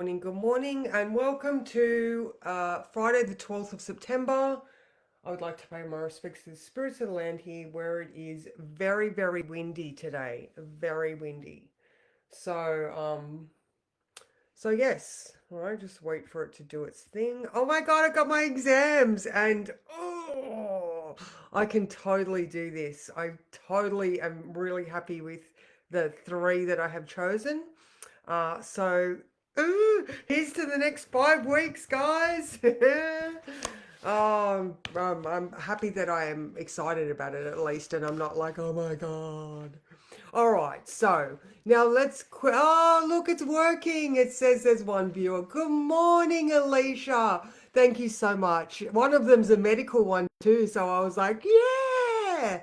Good morning, and welcome to Friday, the 12th of September. I would like to pay my respects to the spirits of the land here, where it is very, very windy today. Very windy. So, yes. All right, just wait for it to do its thing. Oh my God, I got my exams, and oh, I can totally do this. I totally am really happy with the three that I have chosen. So, here's to the next 5 weeks, guys. I'm happy that I am excited about it at least, and I'm not like, oh my God. All right, so now oh, look, it's working. It says there's one viewer. Good morning, Alicia. Thank you so much. One of them's a medical one too, so I was like, yeah.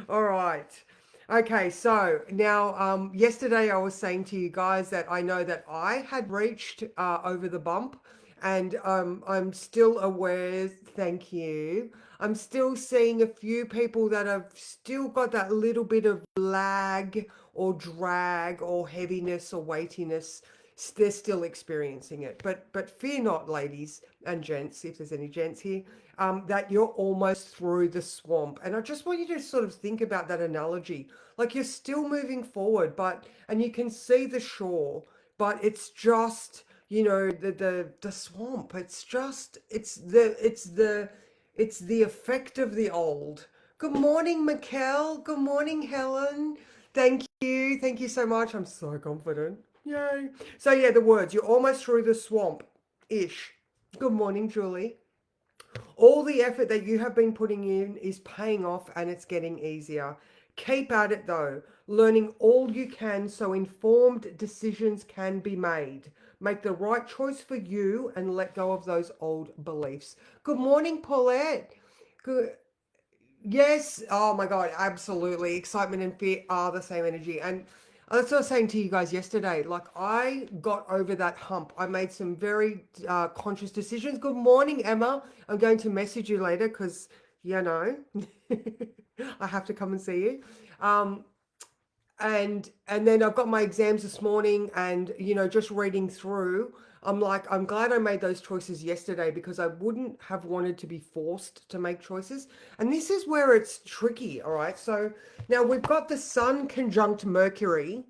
All right. Okay, so now yesterday I was saying to you guys that I know that I had reached over the bump, and I'm still aware, thank you. I'm still seeing a few people that have still got that little bit of lag or drag or heaviness or weightiness. They're still experiencing it. But fear not, ladies and gents, if there's any gents here, that you're almost through the swamp. And I just want you to sort of think about that analogy. Like you're still moving forward, and you can see the shore, but it's just, the swamp. It's the effect of the old. Good morning, Mikkel. Good morning, Helen. Thank you. Thank you so much. I'm so confident. Yay. So yeah, the words. You're almost through the swamp ish. Good morning, Julie. All the effort that you have been putting in is paying off, and it's getting easier. Keep at it though, learning all you can so informed decisions can be made. Make the right choice for you and let go of those old beliefs. Good morning, Paulette. Good. Yes. Oh my God. Absolutely. Excitement and fear are the same energy. And that's what I was saying to you guys yesterday. Like, I got over that hump. I made some very conscious decisions. Good morning, Emma. I'm going to message you later because, you know, I have to come and see you. Um, and then I've got my exams this morning, and just reading through, I'm like, I'm glad I made those choices yesterday because I wouldn't have wanted to be forced to make choices. And this is where it's tricky. All right, so now we've got the sun conjunct Mercury,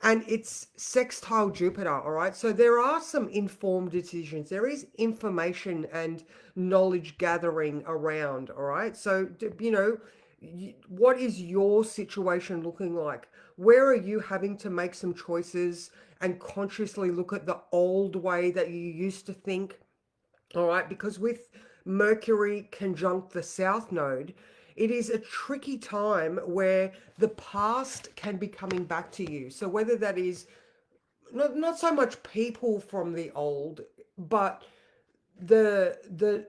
and it's sextile Jupiter. All right, so there are some informed decisions. There is information and knowledge gathering around. All right, so what is your situation looking like? Where are you having to make some choices and consciously look at the old way that you used to think? All right, because with Mercury conjunct the South Node, it is a tricky time where the past can be coming back to you. So whether that is not so much people from the old, but the the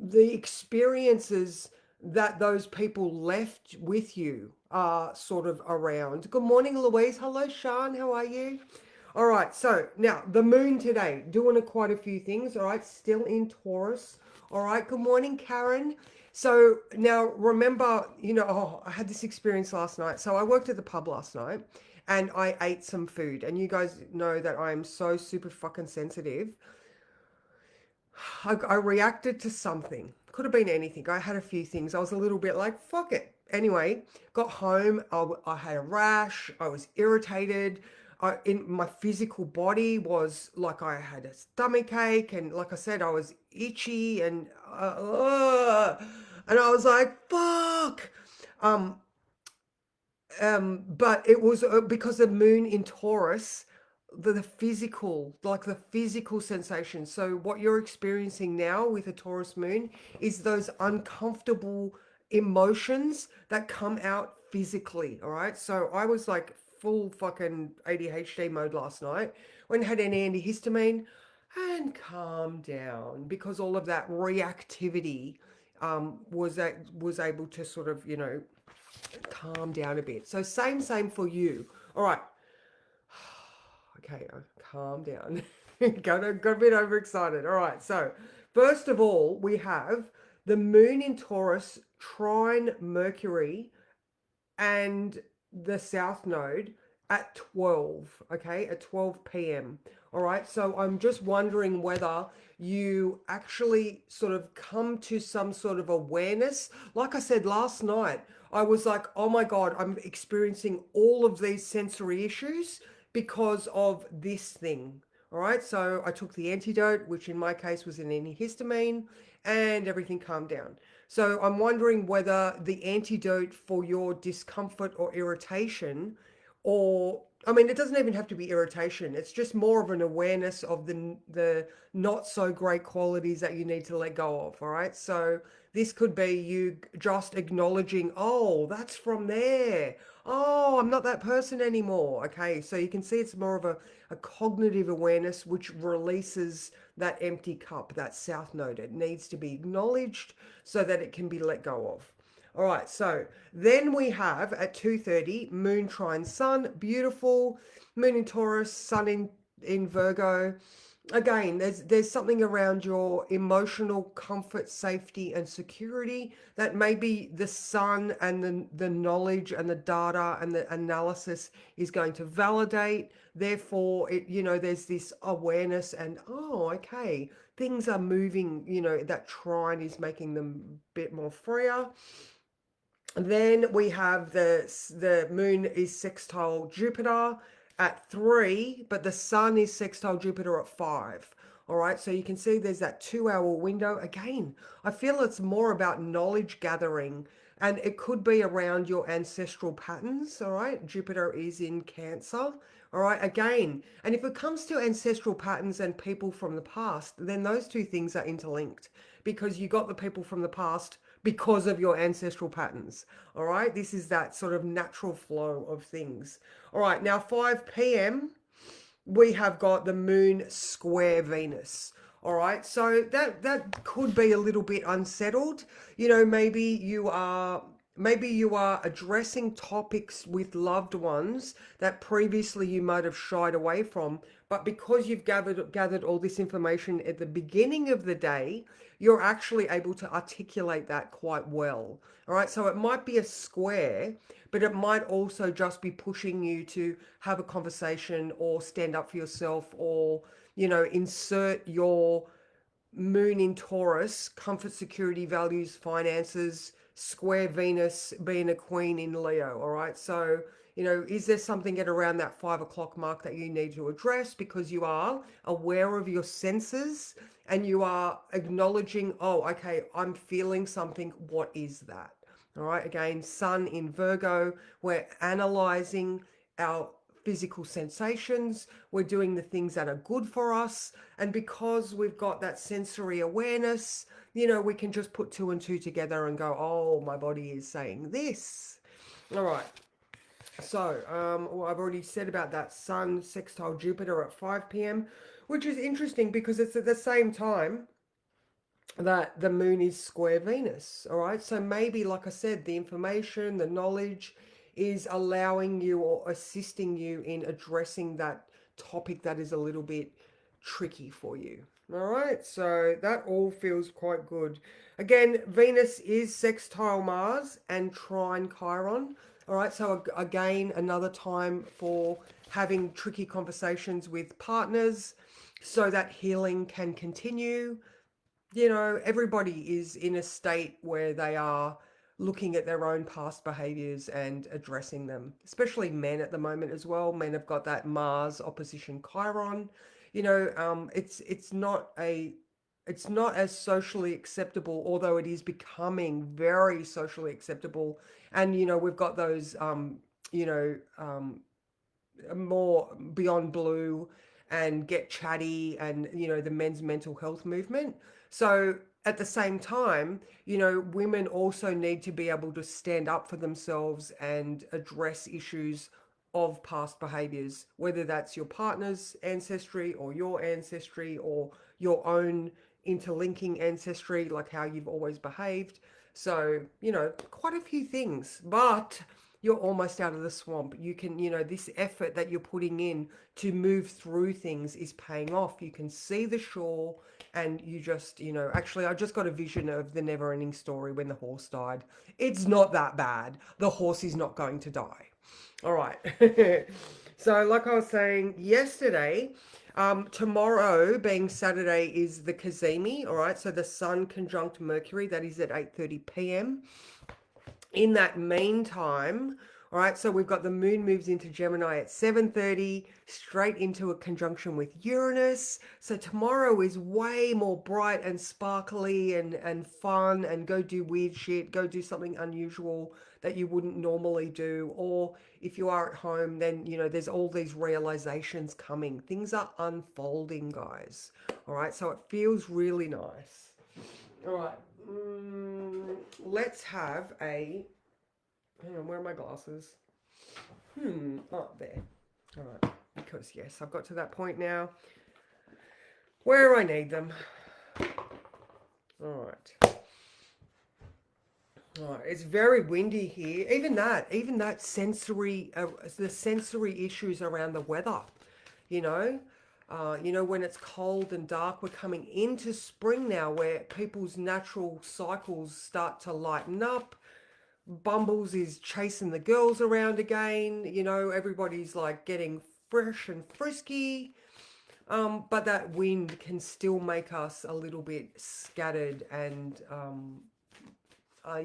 the experiences that those people left with you are sort of around. Good morning, Louise. Hello, Sean. How are you? All right. So now the moon today doing quite a few things. All right. Still in Taurus. All right. Good morning, Karen. So now remember, I had this experience last night. So I worked at the pub last night and I ate some food. And you guys know that I'm so super fucking sensitive. I reacted to something. Could have been anything. I had a few things. I was a little bit like, fuck it. Anyway, got home. I had a rash. I was irritated. In my physical body was like I had a stomach ache, and like I said, I was itchy, and I was like, fuck. Um, but it was because the moon in Taurus, the physical sensation. So what you're experiencing now with a Taurus moon is those uncomfortable emotions that come out physically. All right. So I was like full fucking ADHD mode last night. Went and had an antihistamine and calmed down because all of that reactivity was able to sort of calm down a bit. So same for you. All right. Okay, calm down. got a bit overexcited. All right. So first of all, we have the moon in Taurus trine Mercury and the South Node at 12, okay, at 12 p.m. All right, so I'm just wondering whether you actually sort of come to some sort of awareness. Like I said last night, I was like, oh my God, I'm experiencing all of these sensory issues because of this thing. All right, so I took the antidote, which in my case was an antihistamine, and everything calmed down. So I'm wondering whether the antidote for your discomfort or irritation, or I mean, it doesn't even have to be irritation. It's just more of an awareness of the not so great qualities that you need to let go of. All right. So this could be you just acknowledging, oh, that's from there. Oh, I'm not that person anymore. Okay. So you can see it's more of a cognitive awareness which releases that empty cup, that south node. It needs to be acknowledged so that it can be let go of. All right, so then we have at 2:30 Moon trine Sun, beautiful. Moon in Taurus, Sun in Virgo. Again, there's something around your emotional comfort, safety, and security that maybe the Sun and the knowledge and the data and the analysis is going to validate. Therefore, there's this awareness and, oh, okay, things are moving, that trine is making them a bit more freer. Then we have the moon is sextile Jupiter at 3, but the sun is sextile Jupiter at 5. All right, so you can see there's that 2 hour window. Again, I feel it's more about knowledge gathering, and it could be around your ancestral patterns. All right, Jupiter is in Cancer. All right, again, and if it comes to ancestral patterns and people from the past, then those two things are interlinked because you got the people from the past because of your ancestral patterns. All right, this is that sort of natural flow of things. All right, now 5 p.m. we have got the moon square Venus. All right, so that could be a little bit unsettled. Maybe you are addressing topics with loved ones that previously you might have shied away from, but because you've gathered all this information at the beginning of the day, you're actually able to articulate that quite well. All right, so it might be a square, but it might also just be pushing you to have a conversation or stand up for yourself, or insert your moon in Taurus, comfort, security, values, finances, square Venus being a queen in Leo. All right. So, is there something at around that 5 o'clock mark that you need to address because you are aware of your senses and you are acknowledging, oh, okay, I'm feeling something. What is that? All right. Again, Sun in Virgo, we're analyzing our physical sensations. We're doing the things that are good for us. And because we've got that sensory awareness, we can just put two and two together and go, oh, my body is saying this. All right. So, well, I've already said about that Sun sextile Jupiter at 5 p.m., which is interesting because it's at the same time that the moon is square Venus. All right. So maybe, like I said, the information, the knowledge is allowing you or assisting you in addressing that topic that is a little bit tricky for you. All right. So that all feels quite good. Again, Venus is sextile Mars and trine Chiron. All right. So again, another time for having tricky conversations with partners so that healing can continue. Everybody is in a state where they are looking at their own past behaviors and addressing them, especially men at the moment as well. Men have got that Mars opposition Chiron. It's not as socially acceptable, although it is becoming very socially acceptable. And we've got those you know more Beyond Blue and Get Chatty and the men's mental health movement. So at the same time, women also need to be able to stand up for themselves and address issues of past behaviors, whether that's your partner's ancestry or your ancestry or your own interlinking ancestry, like how you've always behaved. So, quite a few things, but you're almost out of the swamp. You can, this effort that you're putting in to move through things is paying off. You can see the shore, and you just, actually, I just got a vision of the never ending story when the horse died. It's not that bad. The horse is not going to die. All right. So, like I was saying yesterday, tomorrow being Saturday is the Kazemi, all right? So the Sun conjunct Mercury, that is at 8:30 p.m. In that meantime, all right, so we've got the moon moves into Gemini at 7:30, straight into a conjunction with Uranus. So tomorrow is way more bright and sparkly and fun, and go do weird shit, go do something unusual that you wouldn't normally do. Or if you are at home, then there's all these realizations coming. Things are unfolding, guys. All right, so it feels really nice. All right. Let's have a. Hang on, where are my glasses? Oh, there. All right. Because, yes, I've got to that point now where I need them. All right. All right. It's very windy here. Even that sensory, the sensory issues around the weather, you know. When it's cold and dark, we're coming into spring now where people's natural cycles start to lighten up. Bumbles is chasing the girls around again. Everybody's like getting fresh and frisky. But that wind can still make us a little bit scattered and,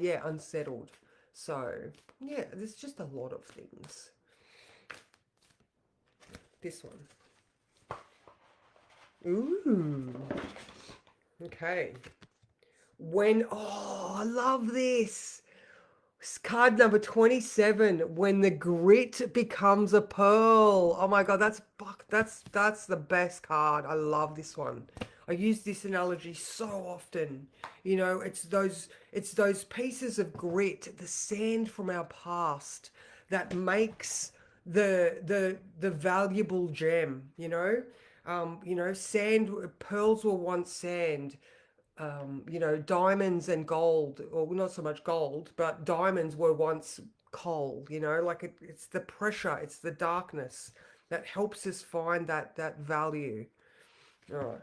yeah, unsettled. So, yeah, there's just a lot of things. This one. Ooh. Okay. I love this. Card number 27, when the grit becomes a pearl. Oh my God, that's the best card. I love this one. I use this analogy so often. It's those pieces of grit, the sand from our past that makes the valuable gem, sand, pearls were once sand. Diamonds and gold, or not so much gold, but diamonds were once coal, like it's the pressure, it's the darkness that helps us find that value. All right.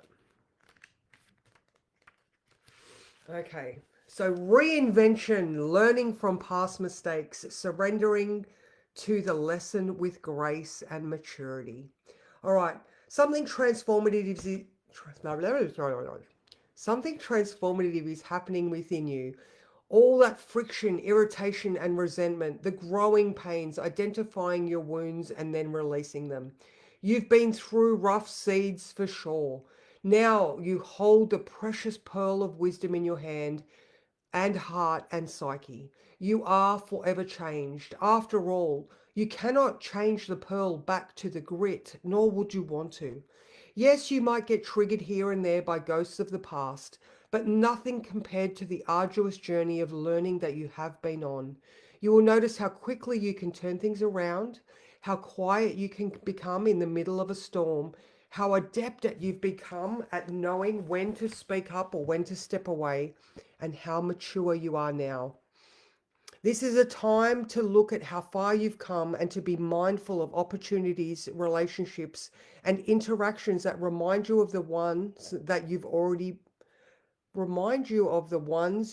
Okay. So reinvention, learning from past mistakes, surrendering to the lesson with grace and maturity. All right. Something transformative is something transformative is happening within you. All that friction, irritation, and resentment, the growing pains, identifying your wounds and then releasing them. You've been through rough seeds for sure. Now you hold the precious pearl of wisdom in your hand and heart and psyche. You are forever changed. After all, you cannot change the pearl back to the grit, nor would you want to. Yes, you might get triggered here and there by ghosts of the past, but nothing compared to the arduous journey of learning that you have been on. You will notice how quickly you can turn things around, how quiet you can become in the middle of a storm, how adept at you've become at knowing when to speak up or when to step away, and how mature you are now. This is a time to look at how far you've come and to be mindful of opportunities, relationships, and interactions that remind you of the ones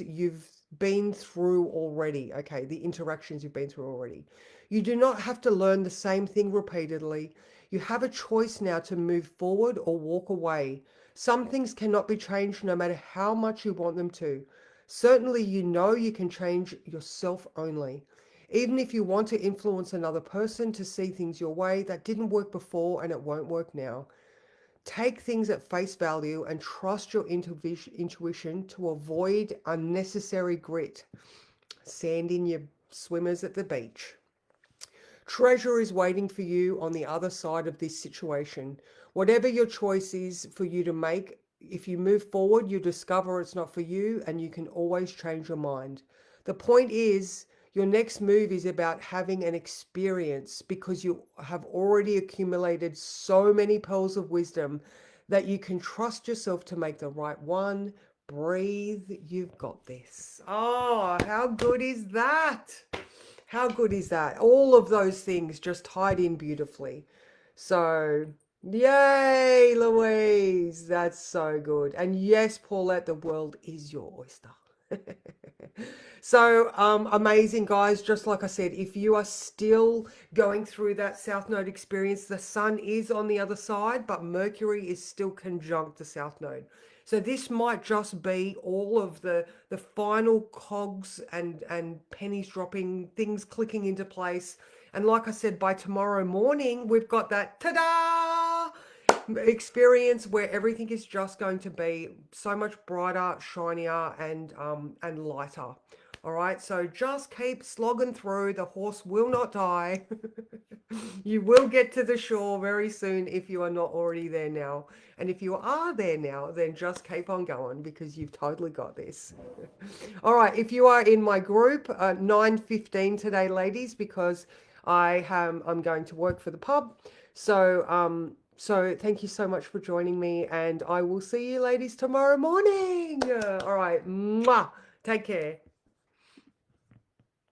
you've been through already. Okay, the interactions you've been through already. You do not have to learn the same thing repeatedly. You have a choice now to move forward or walk away. Some things cannot be changed no matter how much you want them to. Certainly, you can change yourself only. Even if you want to influence another person to see things your way, that didn't work before and it won't work now. Take things at face value and trust your intuition to avoid unnecessary grit. Sand in your swimmers at the beach. Treasure is waiting for you on the other side of this situation. Whatever your choice is for you to make, if you move forward, you discover it's not for you and you can always change your mind. The point is, your next move is about having an experience because you have already accumulated so many pearls of wisdom that you can trust yourself to make the right one. Breathe, you've got this. Oh, how good is that? How good is that? All of those things just tied in beautifully. So, yay, Louise. That's so good. And yes, Paulette, the world is your oyster. So amazing, guys. Just like I said, if you are still going through that South Node experience, the sun is on the other side, but Mercury is still conjunct the South Node. So this might just be all of the final cogs and pennies dropping, things clicking into place. And like I said, by tomorrow morning, we've got that ta-da experience where everything is just going to be so much brighter, shinier, and lighter. All right, so just keep slogging through. The horse will not die. You will get to the shore very soon if you are not already there now. And if you are there now, then just keep on going because you've totally got this. All right, if you are in my group, 9:15 today, ladies, because I'm going to work for the pub. So thank you so much for joining me, and I will see you ladies tomorrow morning. All right, mwah. Take care.